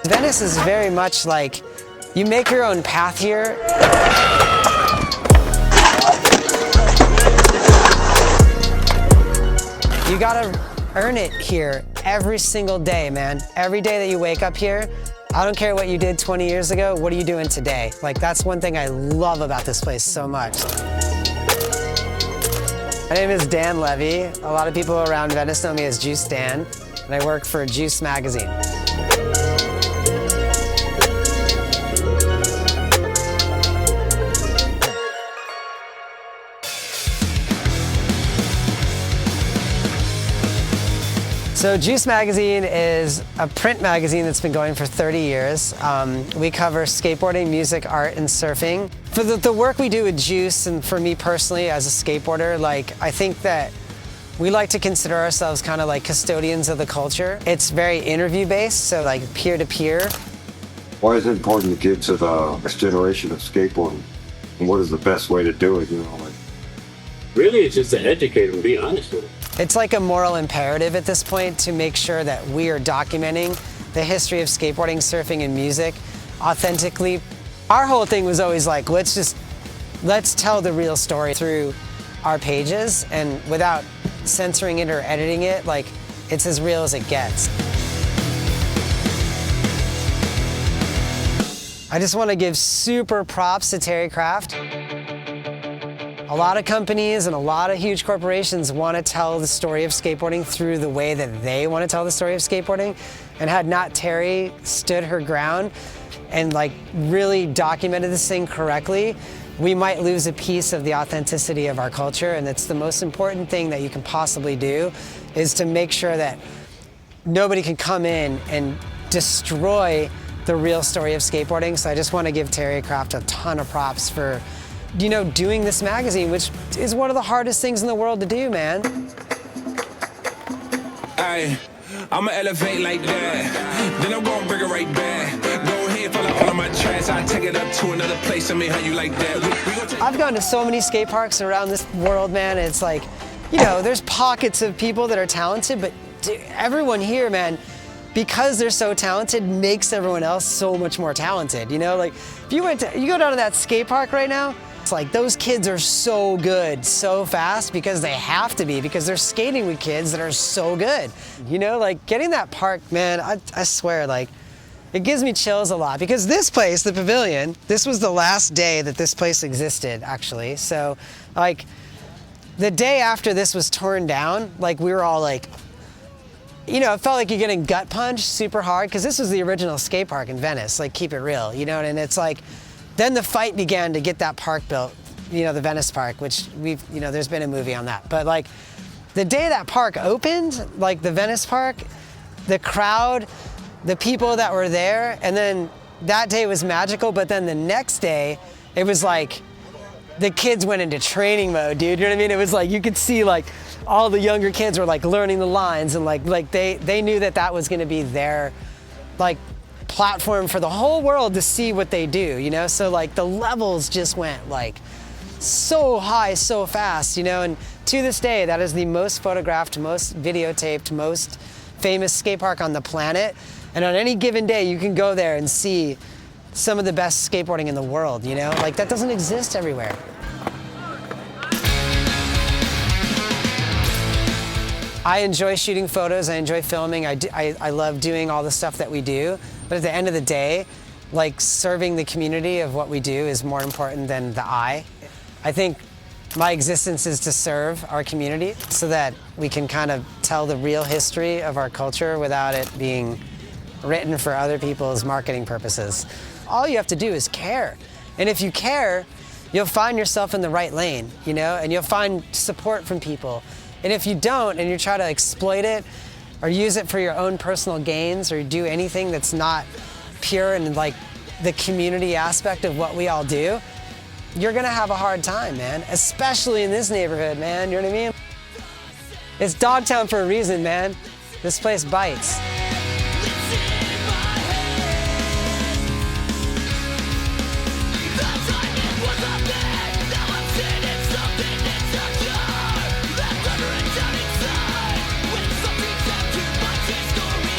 Venice is very much like, you make your own path here. You gotta earn it here every single day, man. Every day that you wake up here, I don't care what you did 20 years ago, what are you doing today? Like, that's one thing I love about this place so much. My name is Dan Levy. A lot of people around Venice know me as Juice Dan, and I work for Juice magazine. So Juice magazine is a print magazine that's been going for 30 years. We cover skateboarding, music, art, and surfing. For the work we do with Juice, and for me personally as a skateboarder, like, I think that we like to consider ourselves kind of like custodians of the culture. It's very interview-based, so like peer-to-peer. Why is it important to give to the next generation of skateboarding? And what is the best way to do it, you know? Like, really, it's just to educate them, be honest with them. It's like a moral imperative at this point to make sure that we are documenting the history of skateboarding, surfing, and music authentically. Our whole thing was always like, let's tell the real story through our pages, and without censoring it or editing it, like, it's as real as it gets. I just want to give super props to Terri Craft. A lot of companies and a lot of huge corporations want to tell the story of skateboarding through the way that they want to tell the story of skateboarding. And had not Terri stood her ground and like really documented this thing correctly, we might lose a piece of the authenticity of our culture. And that's the most important thing that you can possibly do, is to make sure that nobody can come in and destroy the real story of skateboarding. So I just want to give Terri Craft a ton of props for, you know, doing this magazine, which is one of the hardest things in the world to do, man. I'ma elevate like that, then I'm gonna bring it right back. Go ahead, follow all of my tracks, I take it up to another place. I mean, how you like that? I've gone to so many skate parks around this world, man. It's like, you know, there's pockets of people that are talented, but everyone here, man, because they're so talented, makes everyone else so much more talented. You know, like, if you go down to that skate park right now, it's like those kids are so good, so fast, because they have to be, because they're skating with kids that are so good. You know, like, getting that park, man, I swear, like, it gives me chills a lot, because this place, the Pavilion, this was the last day that this place existed, actually. So, like, the day after this was torn down, like, we were all like, you know, it felt like you're getting gut punched super hard, because this was the original skate park in Venice, like, keep it real, you know, and it's like, then the fight began to get that park built, you know, the Venice Park, which you know, there's been a movie on that. But like, the day that park opened, like the Venice Park, the crowd, the people that were there, and then that day was magical, but then the next day, it was like, the kids went into training mode, dude, you know what I mean? It was like, you could see like, all the younger kids were like learning the lines, and like they knew that that was gonna be their, like, platform for the whole world to see what they do, you know? So like the levels just went like so high, so fast, you know? And to this day, that is the most photographed, most videotaped, most famous skate park on the planet. And on any given day, you can go there and see some of the best skateboarding in the world, you know? Like, that doesn't exist everywhere. I enjoy shooting photos, I enjoy filming, I love doing all the stuff that we do, but at the end of the day, like, serving the community of what we do is more important than the I. I think my existence is to serve our community so that we can kind of tell the real history of our culture without it being written for other people's marketing purposes. All you have to do is care. And if you care, you'll find yourself in the right lane, you know, and you'll find support from people. And if you don't, and you try to exploit it, or use it for your own personal gains, or do anything that's not pure and like the community aspect of what we all do, you're gonna have a hard time, man. Especially in this neighborhood, man, you know what I mean? It's Dogtown for a reason, man. This place bites. Inside, when something tempted my history,